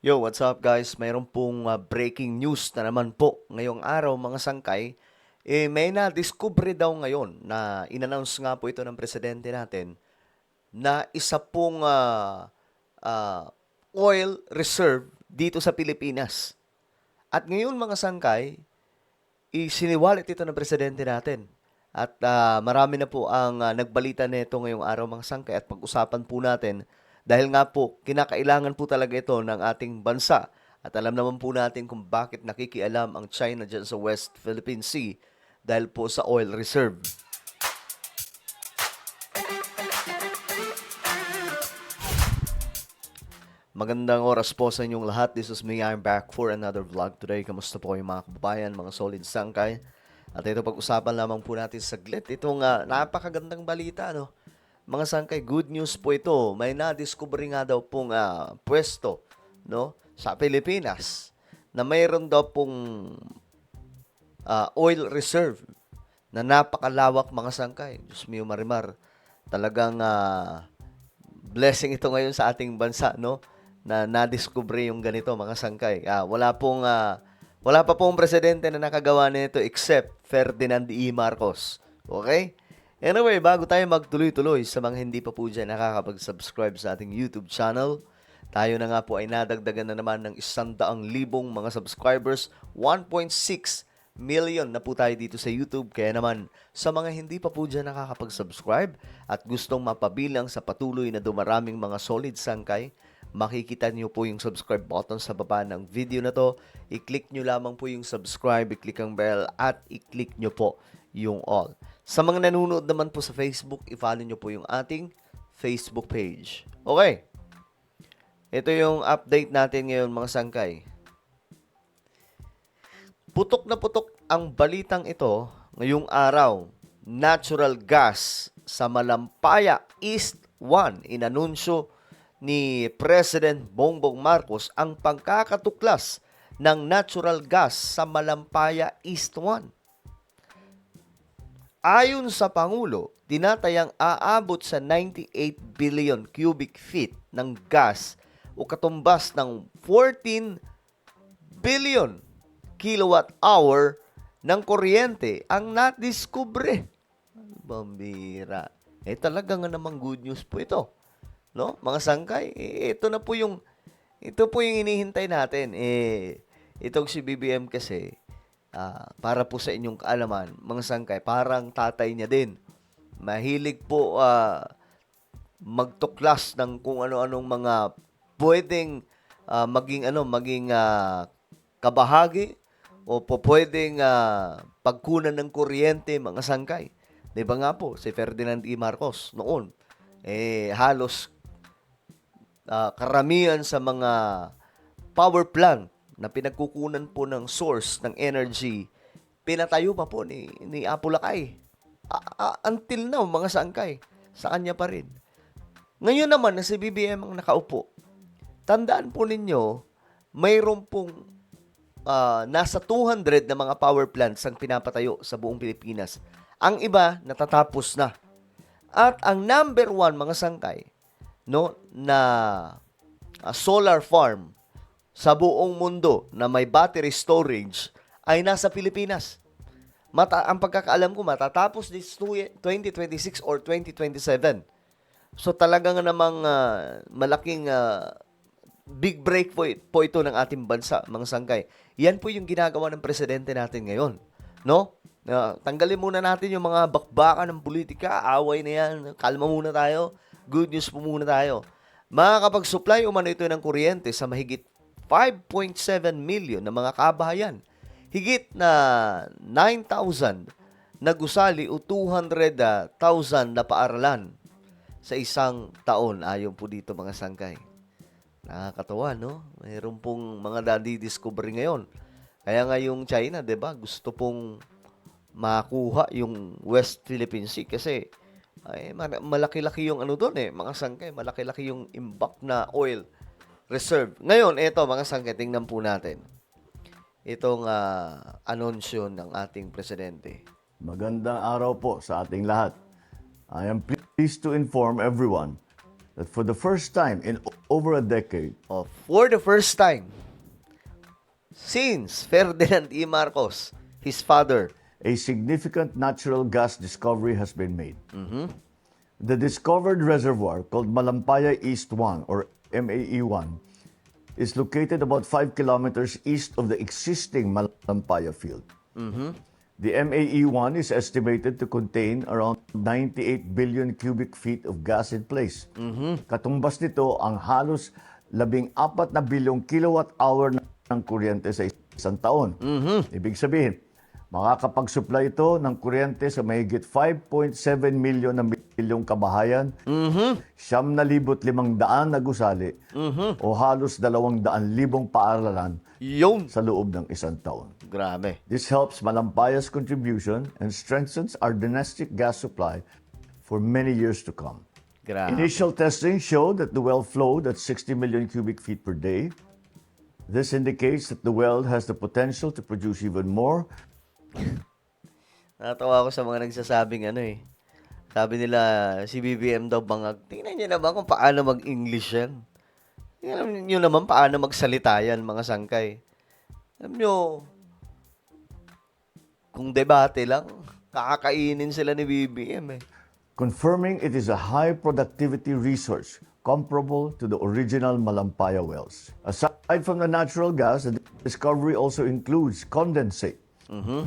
Yo, what's up guys? Mayroon pong breaking news na naman po ngayong araw mga sangkay. May na-discover daw ngayon na inannounce nga po ito ng presidente natin na isa pong ah, oil reserve dito sa Pilipinas. At ngayon mga sangkay, isiniwalit ito ng presidente natin. At marami na po ang nagbalita nito ngayong araw mga sangkay at pag-usapan po natin dahil nga po kinakailangan po talaga ito ng ating bansa. At alam naman po natin kung bakit nakikialam ang China dyan sa West Philippine Sea dahil po sa oil reserve. Magandang oras po sa inyong lahat. This is me. I'm back for another vlog today. Kamusta po kayo mga kababayan, mga solid sangkay? At ito pag-usapan lamang po natin saglit. Itong napakagandang balita, no? Mga sangkay, good news po ito. May na-discover nga daw pong pwesto, no? Sa Pilipinas na mayroon daw pong oil reserve na napakalawak mga sangkay. Diyos mio marimar. Talagang blessing ito ngayon sa ating bansa, no? Na nadiskubre yung ganito mga sangkay. Wala pa pong presidente na nakagawa nito except Ferdinand E. Marcos. Okay? Anyway, bago tayo magtuloy-tuloy sa mga hindi pa po dyan nakakapag-subscribe sa ating YouTube channel, tayo na nga po ay nadagdagan na naman ng 100,000 mga subscribers, 1.6 million na po tayo dito sa YouTube. Kaya naman, sa mga hindi pa po dyan nakakapag-subscribe at gustong mapabilang sa patuloy na dumaraming mga solid sangkay, makikita nyo po yung subscribe button sa baba ng video na to. I-click nyo lamang po yung subscribe, i-click ang bell, at i-click nyo po yung all. Sa mga nanonood naman po sa Facebook, i-follow nyo po yung ating Facebook page. Okay. Ito yung update natin ngayon mga sangkay. Putok na putok ang balitang ito ngayong araw. Natural gas sa Malampaya East 1. Inanunsyo ni President Bongbong Marcos ang pangkakatuklas ng natural gas sa Malampaya East 1. Ayon sa Pangulo, tinatayang aabot sa 98 billion cubic feet ng gas o katumbas ng 14 billion kilowatt hour ng kuryente ang nadiskubre. Bambira. Talaga nga namang good news po ito. No? Mga sangkay, ito po yung hinihintay natin. Itong si BBM kasi, para po sa inyong kaalaman, mga sangkay, parang tatay niya din. Mahilig po magtuklas ng kung ano-anong mga pwedeng maging kabahagi o po pwedeng pagkunan ng kuryente mga sangkay. 'Di ba nga po si Ferdinand E. Marcos noon halos karamihan sa mga power plant na pinagkukunan po ng source ng energy pinatayo pa po ni Apo Lakay. Until now mga sangkay sa kanya pa rin. Ngayon naman na si BBM ang nakaupo, tandaan po ninyo, mayroon pong nasa 200 na mga power plants ang pinapatayo sa buong Pilipinas. Ang iba, natatapos na. At ang number one, mga sangkay, no, na solar farm sa buong mundo na may battery storage ay nasa Pilipinas. Ang pagkakaalam ko, matatapos this 2026 or 2027. So talaga nga namang malaking big break po ito ng ating bansa, mga sangkay. Yan po yung ginagawa ng presidente natin ngayon. No? Tanggalin muna natin yung mga bakbakan ng politika, away na yan, kalma muna tayo, good news po muna tayo. Makakapag-supply umano ito ng kuryente sa mahigit 5.7 million na mga kabahayan. Higit na 9,000 na gusali o 200,000 na paaralan sa isang taon ayon po dito mga sangkay. Nakakatawa, no? Mayroon pong mga nadidiscover ngayon. Kaya nga yung China, 'di ba? Gusto pong makuha yung West Philippine Sea kasi malaki-laki yung doon mga sangkay, malaki-laki yung imbak na oil reserve. Ngayon, eto mga sangkay, tingnan po natin. Itong anunsyo ng ating presidente. Magandang araw po sa ating lahat. I am pleased to inform everyone that for the first time in over a decade, For the first time, since Ferdinand E. Marcos, his father, a significant natural gas discovery has been made. The discovered reservoir, called Malampaya East 1 or MAE-1, is located about 5 kilometers east of the existing Malampaya field. The MAE-1 is estimated to contain around 98 billion cubic feet of gas in place. Katumbas nito ang halos 14 na bilyong kilowatt-hour ng kuryente sa isang taon. Ibig sabihin, makakapag-supply ito ng kuryente sa mahigit 5.7 milyon na milyong kabahayan, 9,500 na gusali, o halos 200,000 paaralan yun. sa loob ng isang taon. Grabe. This helps Malampaya's contribution and strengthens our domestic gas supply for many years to come. Grabe. Initial testing showed that the well flowed at 60 million cubic feet per day. This indicates that the well has the potential to produce even more. Natawa ako sa mga nagsasabing sabi nila, si BBM daw bangag. Tingnan niyo naman kung paano mag-English yan. Tingnan niyo naman paano magsalita yan, mga sangkay. Alam niyo, kung debate lang, kakakainin sila ni BBM Confirming it is a high productivity resource comparable to the original Malampaya wells. Aside from the natural gas, the discovery also includes condensate,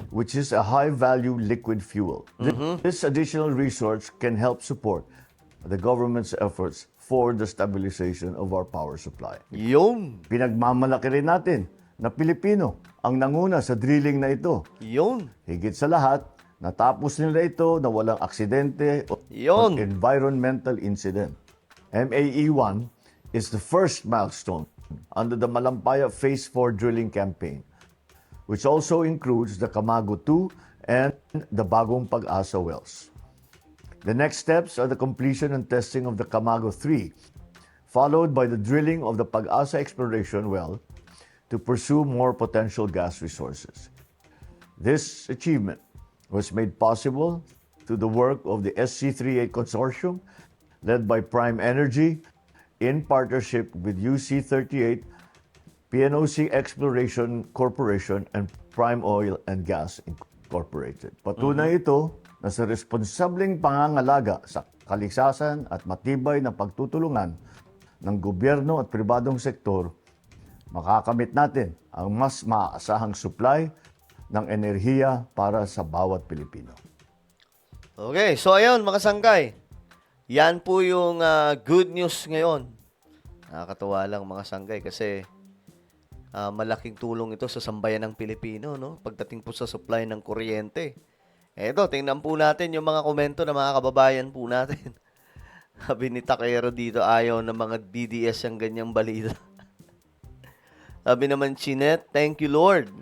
which is a high-value liquid fuel. This additional resource can help support the government's efforts for the stabilization of our power supply. Yun. Pinagmamalaki rin natin na Pilipino ang nanguna sa drilling na ito. Yun. Higit sa lahat, natapos nila ito na walang aksidente o Yun. environmental incident. MAE-1 is the first milestone under the Malampaya Phase 4 drilling campaign, which also includes the Camago 2 and the Bagong Pag-asa wells. The next steps are the completion and testing of the Camago 3, followed by the drilling of the Pag-asa exploration well to pursue more potential gas resources. This achievement was made possible through the work of the SC38 Consortium, led by Prime Energy, in partnership with UC38, PNOC Exploration Corporation, and Prime Oil and Gas Incorporated. Patunay ito na sa responsableng pangangalaga sa kaligsasan at matibay na pagtutulungan ng gobyerno at pribadong sektor, makakamit natin ang mas maaasahang supply ng enerhiya para sa bawat Pilipino. Okay, so ayun mga sangkay. Yan po yung good news ngayon. Nakakatuwa lang mga sangkay kasi malaking tulong ito sa sambayan ng Pilipino, no? Pagdating po sa supply ng kuryente. Eto, tingnan po natin yung mga komento ng mga kababayan po natin. Sabi ni Takero dito, ayaw ng mga DDS yung ganyang balita. Sabi naman, Chinet, thank you Lord.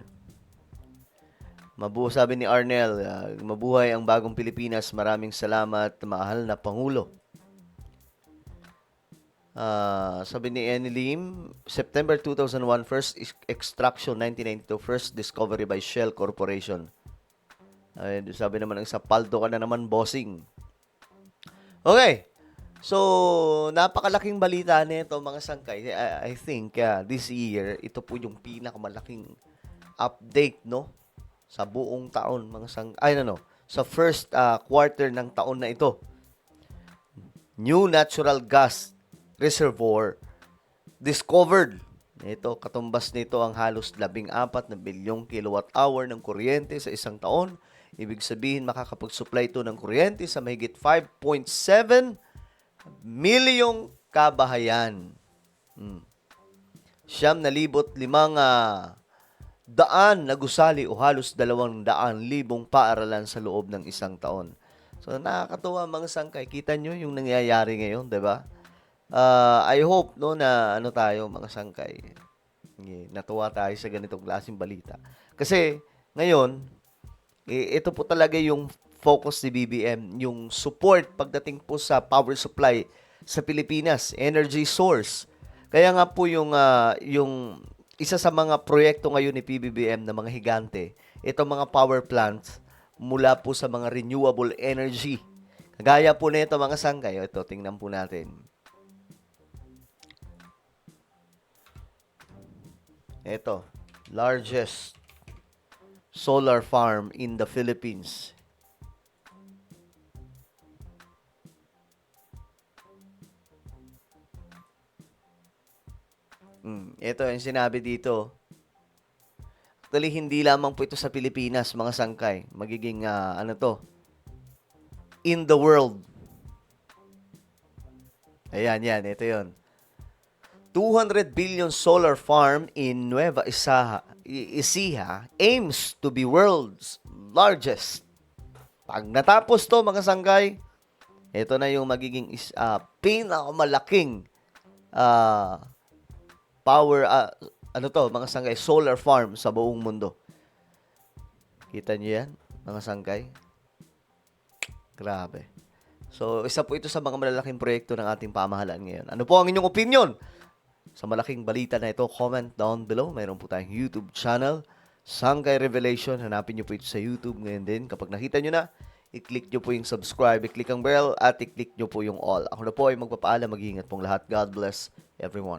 Sabi ni Arnel, mabuhay ang bagong Pilipinas. Maraming salamat, mahal na Pangulo. Sabi ni Annie Lim, September 2001, first extraction, 1992, first discovery by Shell Corporation. Sabi naman ng Sapaldo ka na naman, bossing. Okay. So, napakalaking balita nito mga sangkay. I think this year, ito po yung pinakamalaking update, no? Sa buong taon, mga sa first quarter ng taon na ito. New natural gas reservoir discovered. Ito, katumbas nito ang halos 14 na bilyong kilowatt-hour ng kuryente sa isang taon. Ibig sabihin, makakapag-supply ito ng kuryente sa mahigit 5.7 milyong kabahayan. 9,500 daan na gusali o halos 200,000 paaralan sa loob ng isang taon. So, nakakatuwa mga sangkay. Kita nyo yung nangyayari ngayon, di ba? I hope, no, na tayo mga sangkay. Natuwa tayo sa ganitong klaseng balita. Kasi, ngayon, ito po talaga yung focus ni BBM, yung support pagdating po sa power supply sa Pilipinas, energy source. Kaya nga po yung isa sa mga proyekto ngayon ni PBBM na mga higante, itong mga power plants mula po sa mga renewable energy. Kagaya po nito mga sangkay. Ito, tingnan po natin. Ito, largest solar farm in the Philippines. Ito yung sinabi dito. Actually, hindi lamang po ito sa Pilipinas, mga sangkay. Magiging, ano to, in the world. Ayan, yan. Ito yon. 200 billion solar farm in Nueva Ecija aims to be world's largest. Pag natapos to, mga sangkay, ito na yung magiging pinakamalaking power, ano to, mga sangkay, solar farm sa buong mundo. Kita nyo yan, mga sangkay? Grabe. So, isa po ito sa mga malalaking proyekto ng ating pamahalaan ngayon. Ano po ang inyong opinion sa malaking balita na ito? Comment down below. Mayroon po tayong YouTube channel, Sangkay Revelation. Hanapin nyo po ito sa YouTube ngayon din. Kapag nakita nyo na, i-click nyo po yung subscribe, i-click ang bell, at i-click nyo po yung all. Ako na po ay magpapaalam. Mag-iingat pong lahat. God bless everyone.